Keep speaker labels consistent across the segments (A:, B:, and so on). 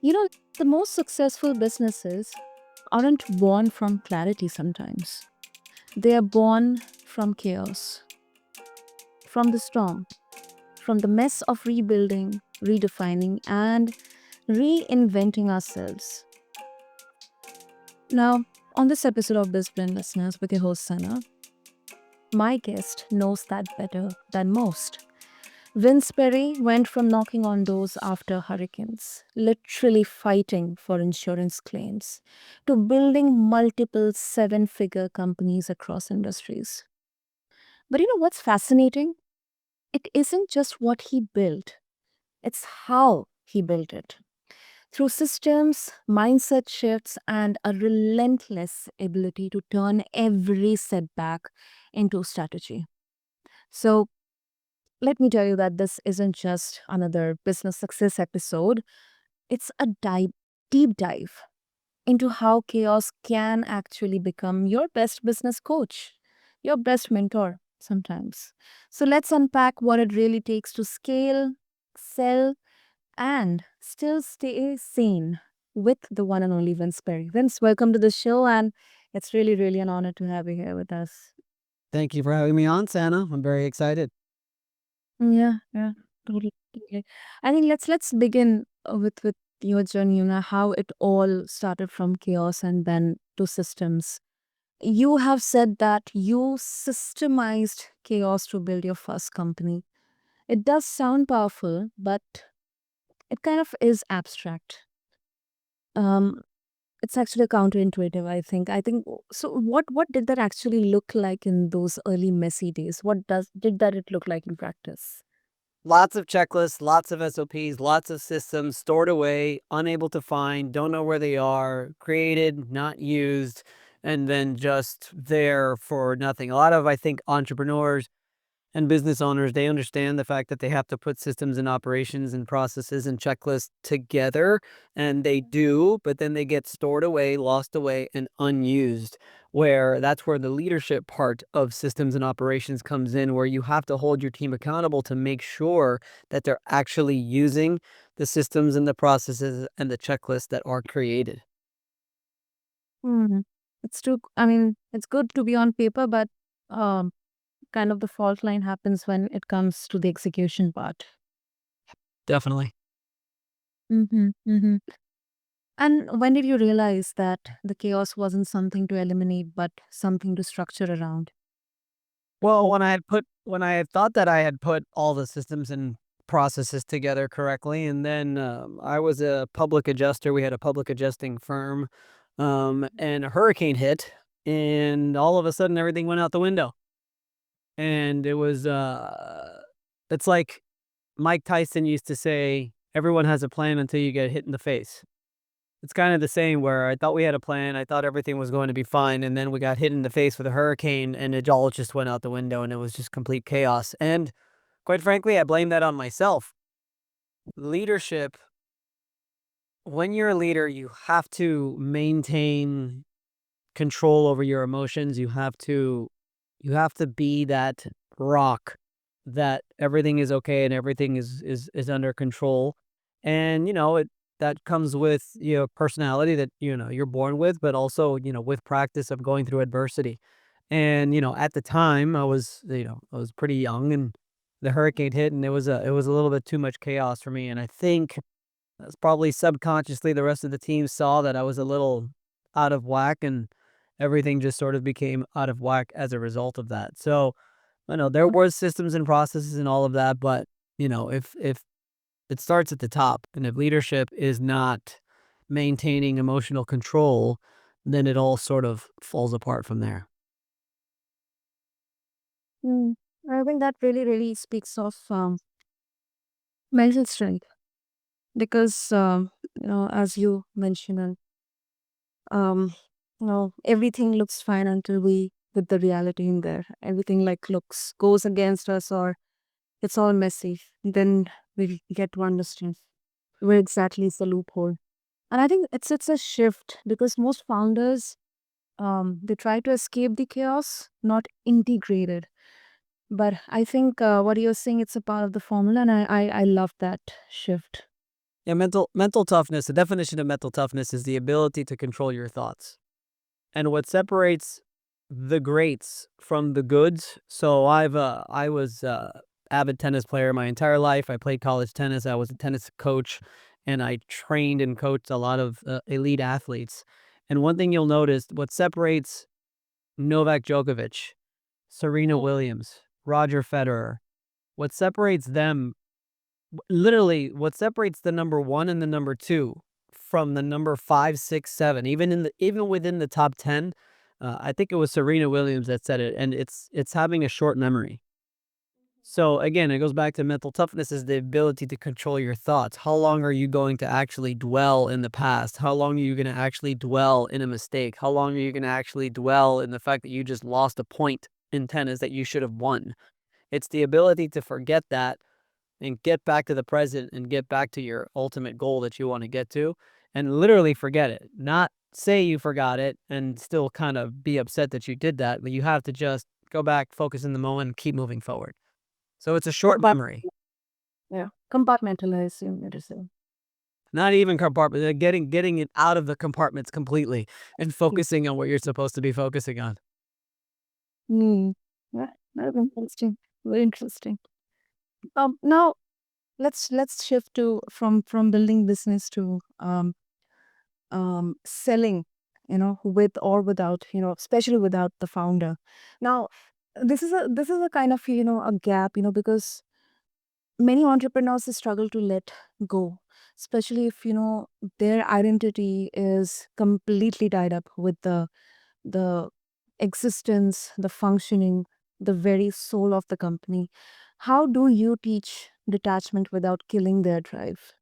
A: You know, the most successful businesses aren't born from clarity sometimes. They are born from chaos, from the storm, from the mess of rebuilding, redefining, and reinventing ourselves. Now, on this episode of BizBlend Listeners with your host Sana, my guest knows that better than most. Vince Perry went from knocking on doors after hurricanes, literally fighting for insurance claims, to building multiple seven figure companies across industries. But you know what's fascinating? It isn't just what he built, it's how he built it. Through systems, mindset shifts, and a relentless ability to turn every setback into strategy. So, let me tell you that this isn't just another business success episode. It's a deep dive into how chaos can actually become your best business coach, your best mentor sometimes. So let's unpack what it really takes to scale, sell, and still stay sane with the one and only Vince Perry. Vince, welcome to the show, and it's really an honor to have you here with us.
B: Thank you for having me on, Santa. I'm very excited.
A: Yeah, totally. I think let's begin with your journey. You know how it all started from chaos and then to systems. You have said that you systemized chaos to build your first company. It does sound powerful, but it kind of is abstract. Um, it's actually counterintuitive. I think so. What did that actually look like in those early messy days? What does did that it look like in practice?
B: Lots of checklists, lots of SOPs, lots of systems stored away, unable to find, don't know where they are, created, not used, and then just there for nothing. A lot of, I think, entrepreneurs and business owners, they understand the fact that they have to put systems and operations and processes and checklists together, and they do, but then they get stored away, lost away, and unused. Where that's where the leadership part of systems and operations comes in, where you have to hold your team accountable to make sure that they're actually using the systems and the processes and the checklists that are created.
A: Hmm. It's too. I mean, it's good to be on paper, but um, kind of the fault line happens when it comes to the execution part.
B: Definitely.
A: Mm-hmm. And when did you realize that the chaos wasn't something to eliminate, but something to structure around?
B: Well, when I had thought that I had put all the systems and processes together correctly, and then I was a public adjuster. We had a public adjusting firm, and a hurricane hit, and all of a sudden everything went out the window. And it's like Mike Tyson used to say, "Everyone has a plan until you get hit in the face." It's kind of the same where I thought we had a plan. I thought everything was going to be fine. And then we got hit in the face with a hurricane and it all just went out the window and it was just complete chaos. And quite frankly, I blame that on myself. Leadership, when you're a leader, you have to maintain control over your emotions. You have to be that rock that everything is okay and everything is under control. And that comes with personality that you're born with, but also with practice of going through adversity. And at the time I was pretty young, and the hurricane hit, and it was a little bit too much chaos for me. And I think that's probably subconsciously the rest of the team saw that I was a little out of whack, and everything just sort of became out of whack as a result of that. So, I know there was systems and processes and all of that, but if it starts at the top, and if leadership is not maintaining emotional control, then it all sort of falls apart from there.
A: Mm. I think that really speaks of mental strength because, as you mentioned, um, everything looks fine until we with the reality in there. Everything like looks goes against us or it's all messy. Then we get to understand where exactly is the loophole. And I think it's a shift because most founders they try to escape the chaos, not integrate it. But I think what you're saying it's a part of the formula, and I love that shift.
B: Yeah, mental toughness. The definition of mental toughness is the ability to control your thoughts. And what separates the greats from the goods. So I was avid tennis player my entire life. I played college tennis. I was a tennis coach, and I trained and coached a lot of elite athletes. And one thing you'll notice, what separates Novak Djokovic, Serena Williams, Roger Federer, what separates them, literally what separates the number 1 and the number 2 from the number 5, 6, 7, even within the top 10, I think it was Serena Williams that said it, and it's having a short memory. So again, it goes back to mental toughness is the ability to control your thoughts. How long are you going to actually dwell in the past? How long are you going to actually dwell in a mistake? How long are you going to actually dwell in the fact that you just lost a point in tennis that you should have won? It's the ability to forget that and get back to the present and get back to your ultimate goal that you want to get to and literally forget it. Not say you forgot it and still kind of be upset that you did that, but you have to just go back, focus in the moment, and keep moving forward. So it's a short
A: Compart-
B: memory,
A: yeah, compartmentalize your medicine.
B: not even compartment, getting it out of the compartments completely and focusing on what you're supposed to be focusing on.
A: Mm. Yeah, that's interesting. Very interesting. Now let's shift to from building business to selling, with or without, especially without the founder. Now, this is a kind of, a gap, because many entrepreneurs struggle to let go, especially if, their identity is completely tied up with the existence, the functioning, the very soul of the company. How do you teach detachment without killing their drive?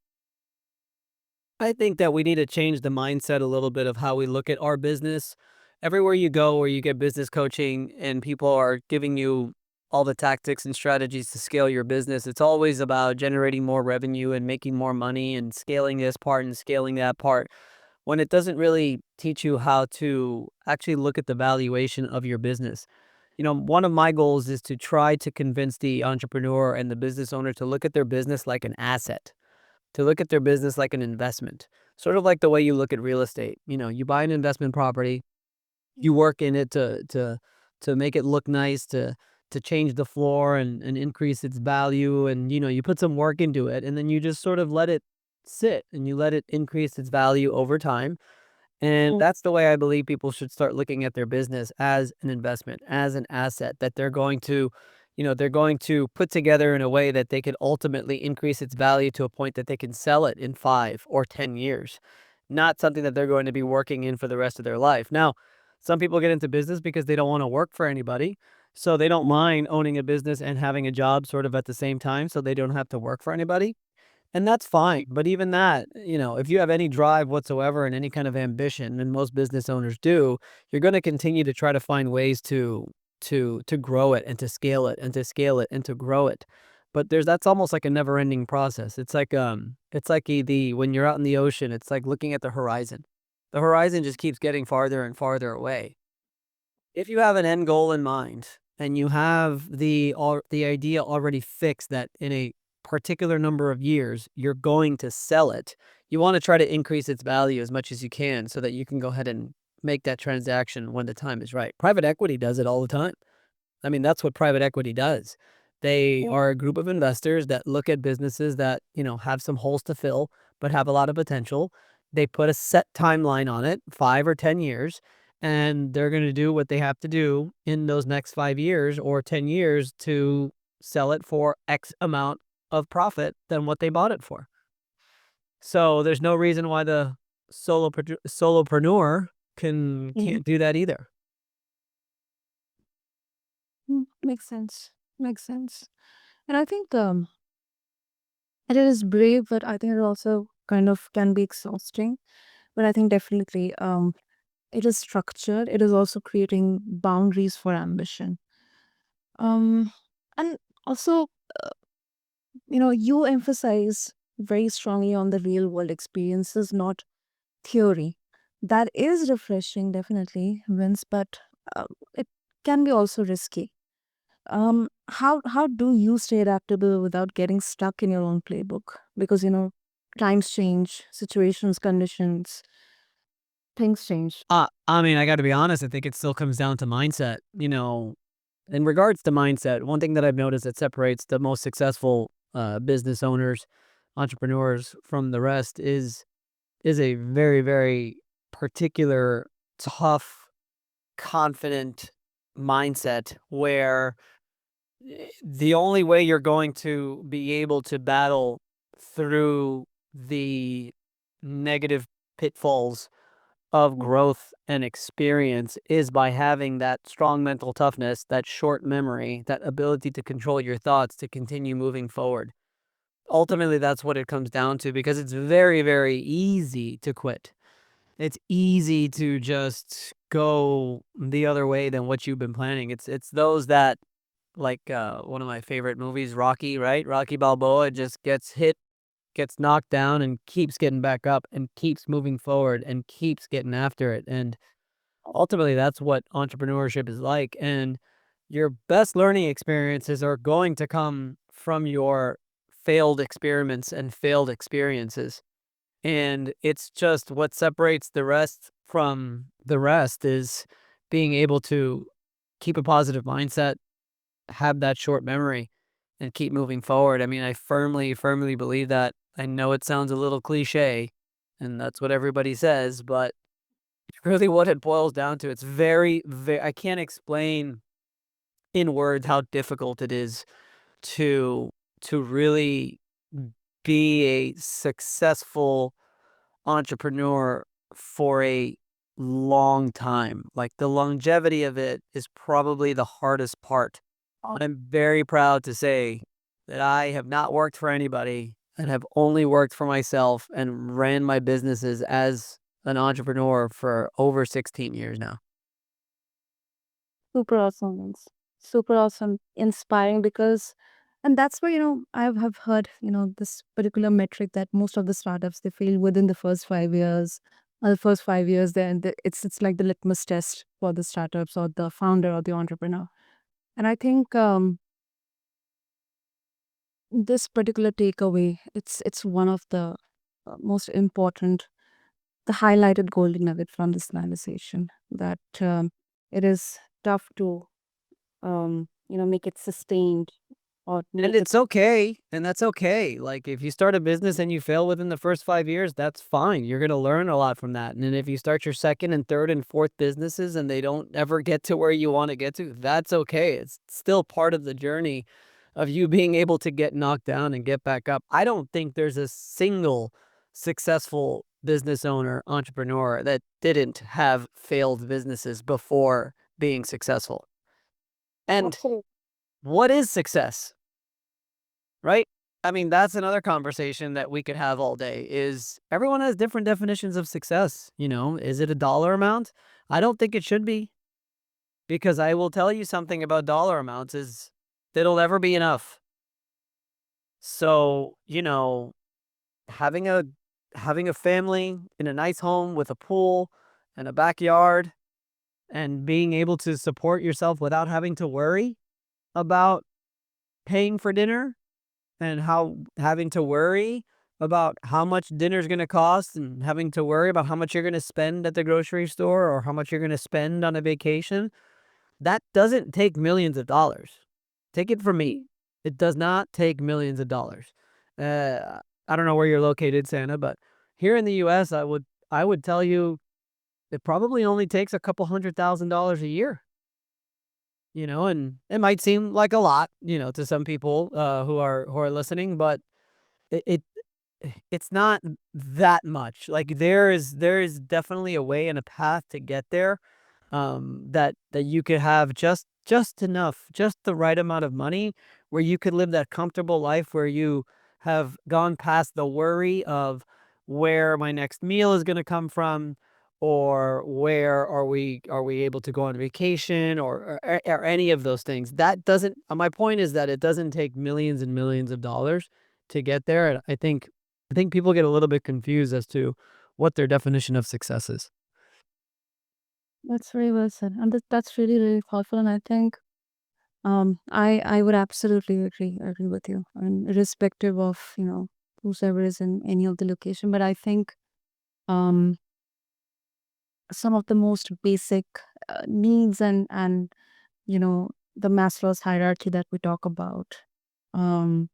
B: I think that we need to change the mindset a little bit of how we look at our business. Everywhere you go where you get business coaching and people are giving you all the tactics and strategies to scale your business, it's always about generating more revenue and making more money and scaling this part and scaling that part, when it doesn't really teach you how to actually look at the valuation of your business. One of my goals is to try to convince the entrepreneur and the business owner to look at their business like an asset, to look at their business like an investment, sort of like the way you look at real estate. You buy an investment property, you work in it to make it look nice, to change the floor and increase its value, and you put some work into it, and then you just sort of let it sit and you let it increase its value over time. And that's the way I believe people should start looking at their business, as an investment, as an asset that they're going to put together in a way that they can ultimately increase its value to a point that they can sell it in 5 or 10 years, not something that they're going to be working in for the rest of their life. Now, some people get into business because they don't want to work for anybody. So they don't mind owning a business and having a job sort of at the same time so they don't have to work for anybody. And that's fine, but even that, if you have any drive whatsoever and any kind of ambition, and most business owners do, you're gonna continue to try to find ways to grow it and to scale it and to scale it and to grow it. But that's almost like a never-ending process. It's like the when you're out in the ocean, it's like looking at the horizon. The horizon just keeps getting farther and farther away. If you have an end goal in mind and you have the idea already fixed that in a particular number of years you're going to sell it, you want to try to increase its value as much as you can so that you can go ahead and make that transaction when the time is right. Private equity does it all the time. I mean, that's what private equity does. They are a group of investors that look at businesses that, have some holes to fill, but have a lot of potential. They put a set timeline on it, 5 or 10 years, and they're going to do what they have to do in those next 5 years or 10 years to sell it for X amount of profit than what they bought it for. So there's no reason why the solopreneur
A: Mhm.
B: can't do that either.
A: Makes sense. Makes sense. And I think it is brave, but I think it also kind of can be exhausting. But I think definitely it is structured. It is also creating boundaries for ambition. Um, and also, you emphasize very strongly on the real world experiences, not theory. That is refreshing, definitely, Vince, but it can be also risky. How do you stay adaptable without getting stuck in your own playbook? Because Times change, situations, conditions, things change.
B: I mean, I gotta be honest, I think it still comes down to mindset. In regards to mindset, one thing that I've noticed that separates the most successful business owners, entrepreneurs from the rest is a very, very particular, tough, confident mindset where the only way you're going to be able to battle through the negative pitfalls of growth and experience is by having that strong mental toughness, that short memory, that ability to control your thoughts to continue moving forward. Ultimately, that's what it comes down to because it's very, very easy to quit. It's easy to just go the other way than what you've been planning. It's those that like one of my favorite movies, Rocky, right? Rocky Balboa just gets hit, gets knocked down and keeps getting back up and keeps moving forward and keeps getting after it. And ultimately, that's what entrepreneurship is like. And your best learning experiences are going to come from your failed experiments and failed experiences. And it's just what separates the rest from the rest is being able to keep a positive mindset, have that short memory, and keep moving forward. I mean, I firmly, firmly believe that. I know it sounds a little cliche, and that's what everybody says, but really what it boils down to. It's I can't explain in words how difficult it is to really be a successful entrepreneur for a long time. Like the longevity of it is probably the hardest part. I'm very proud to say that I have not worked for anybody and have only worked for myself and ran my businesses as an entrepreneur for over 16 years now.
A: Super awesome. Vince. Super awesome, inspiring because, and that's where, have heard, this particular metric that most of the startups, they fail within the first 5 years. The first 5 years, then it's like the litmus test for the startups or the founder or the entrepreneur. And I think this particular takeaway, it's one of the most important, the highlighted golden nugget from this conversation, that it is tough to make it sustained or
B: And
A: make it.
B: it's okay, and that's okay. Like, if you start a business and you fail within the first 5 years, that's fine. You're gonna learn a lot from that, and then if you start your 2nd and 3rd and 4th businesses and they don't ever get to where you wanna get to, that's okay. It's still part of the journey of you being able to get knocked down and get back up. I don't think there's a single successful business owner, entrepreneur that didn't have failed businesses before being successful. And
A: Absolutely.
B: what is success? Right? I mean, that's another conversation that we could have all day is everyone has different definitions of success. Is it a dollar amount? I don't think it should be because I will tell you something about dollar amounts is it'll never be enough. So, having a having a family in a nice home with a pool and a backyard and being able to support yourself without having to worry about paying for dinner and how having to worry about how much dinner's gonna cost and having to worry about how much you're gonna spend at the grocery store or how much you're gonna spend on a vacation, that doesn't take millions of dollars. Take it from me. It does not take millions of dollars. I don't know where you're located, Santa, but here in the US, I would tell you it probably only takes a couple $100,000 a year, and it might seem like a lot, to some people who are listening, but it it's not that much. Like there is definitely a way and a path to get there. That you could have just enough, just the right amount of money where you could live that comfortable life where you have gone past the worry of where my next meal is going to come from or where are we able to go on vacation or any of those things. That doesn't my point is that it doesn't take millions and millions of dollars to get there. And I think people get a little bit confused as to what their definition of success is.
A: That's very well said, and that's really really thoughtful. And I think I would absolutely agree with you. I mean, irrespective of whosoever is in any of the location. But I think um, some of the most basic needs and the Maslow's hierarchy that we talk about, um,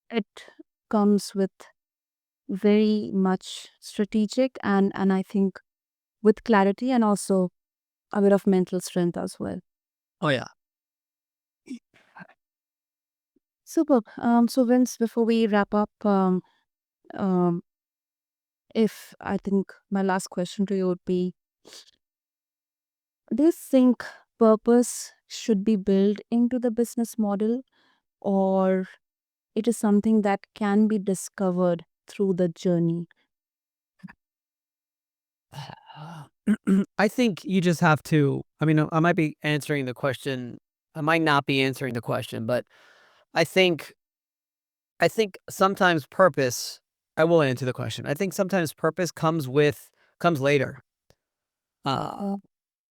A: it comes with very much strategic and I think with clarity and also a bit of mental strength as well.
B: Oh yeah.
A: Super. So Vince, before we wrap up, um, if I think my last question to you would be, do you think purpose should be built into the business model, or it is something that can be discovered through the journey?
B: I think you just have to. I mean, I might be answering the question. I might not be answering the question, but I think I think sometimes purpose. I will answer the question. I think sometimes purpose comes later. Uh,
A: Uh,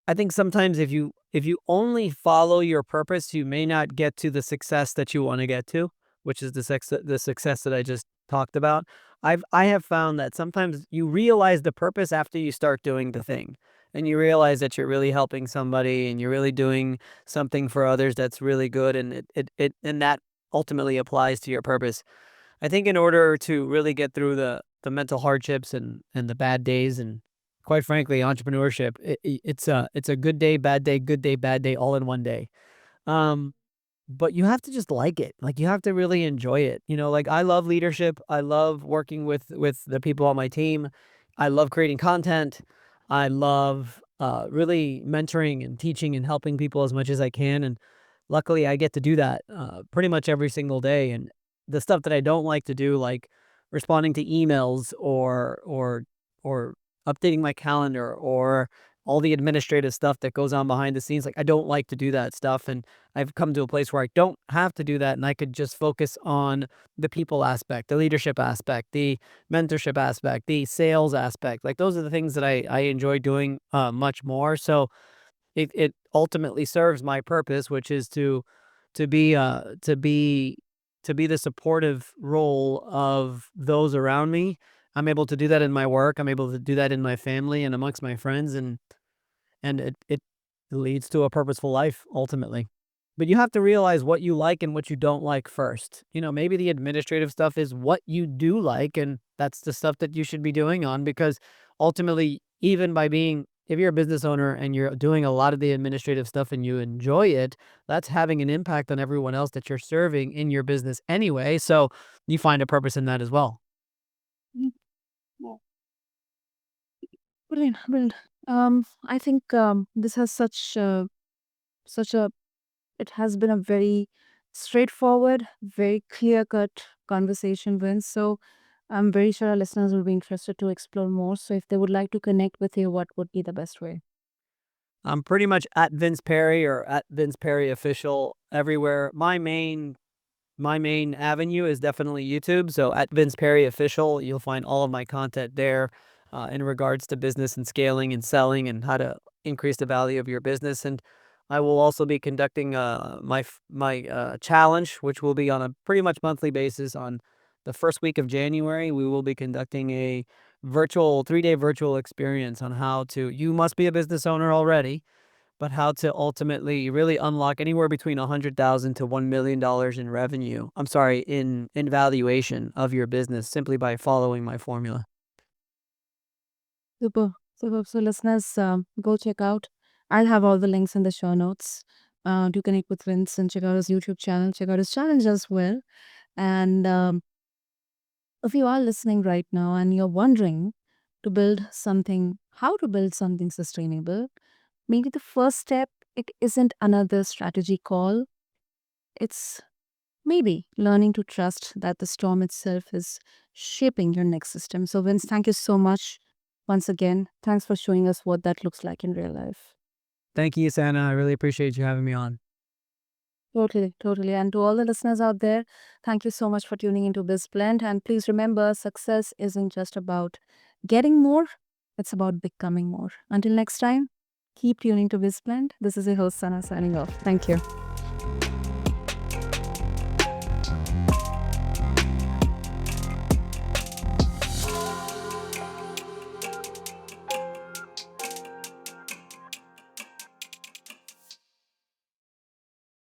B: I think sometimes if you only follow your purpose, you may not get to the success that you want to get to, which is the success that I just talked about. I have found that sometimes you realize the purpose after you start doing the thing. And you realize that you're really helping somebody and you're really doing something for others that's really good, and and that ultimately applies to your purpose. I think in order to really get through the mental hardships and the bad days, and quite frankly, entrepreneurship, it's a good day, bad day, all in one day. Um, but you have to just like it. Like, you have to really enjoy it. Like, I love leadership. I love working with the people on my team. I love creating content. I love really mentoring and teaching and helping people as much as I can. And luckily, I get to do that pretty much every single day. And the stuff that I don't like to do, like responding to emails or updating my calendar or all the administrative stuff that goes on behind the scenes, like, I don't like to do that stuff. And I've come to a place where I don't have to do that, and I could just focus on the people aspect, the leadership aspect, the mentorship aspect, the sales aspect. Like, those are the things that I enjoy doing much more. So it ultimately serves my purpose, which is to be to be the supportive role of those around me. I'm able to do that in my work. I'm able to do that in my family and amongst my friends, and it leads to a purposeful life ultimately. But you have to realize what you like and what you don't like first. Maybe the administrative stuff is what you do like, and that's the stuff that you should be doing on, because ultimately, even by being if you're a business owner and you're doing a lot of the administrative stuff and you enjoy it, that's having an impact on everyone else that you're serving in your business anyway. So you find a purpose in that as well.
A: Mm, yeah. Brilliant, brilliant. I think this has such a it has been a very straightforward, very clear cut conversation, Vince. So I'm very sure our listeners will be interested to explore more. So if they would like to connect with you, what would be the best way?
B: I'm pretty much at Vince Perry or at Vince Perry official everywhere. My main avenue is definitely YouTube. So at Vince Perry Official, you'll find all of my content there in regards to business and scaling and selling and how to increase the value of your business. And I will also be conducting my challenge, which will be on a pretty much monthly basis. On the first week of January, we will be conducting a virtual 3-day virtual experience on how to. You must be a business owner already, but how to ultimately really unlock anywhere between 100,000 to $1 million in revenue. I'm sorry, in valuation of your business, simply by following my formula.
A: Super, super. So listeners, go check out. I'll have all the links in the show notes. Do connect with Vince and check out his YouTube channel. Check out his challenge as well. And if you are listening right now and you're wondering how to build something sustainable, maybe the first step, it isn't another strategy call. It's maybe learning to trust that the storm itself is shaping your next system. So, Vince, thank you so much once again. Thanks for showing us what that looks like in real life.
B: Thank you, Santa. I really appreciate you having me on.
A: Totally, totally. And to all the listeners out there, thank you so much for tuning into BizBlend. And please remember, success isn't just about getting more, it's about becoming more. Until next time, keep tuning to BizBlend. This is your host, Sana, signing off. Thank you.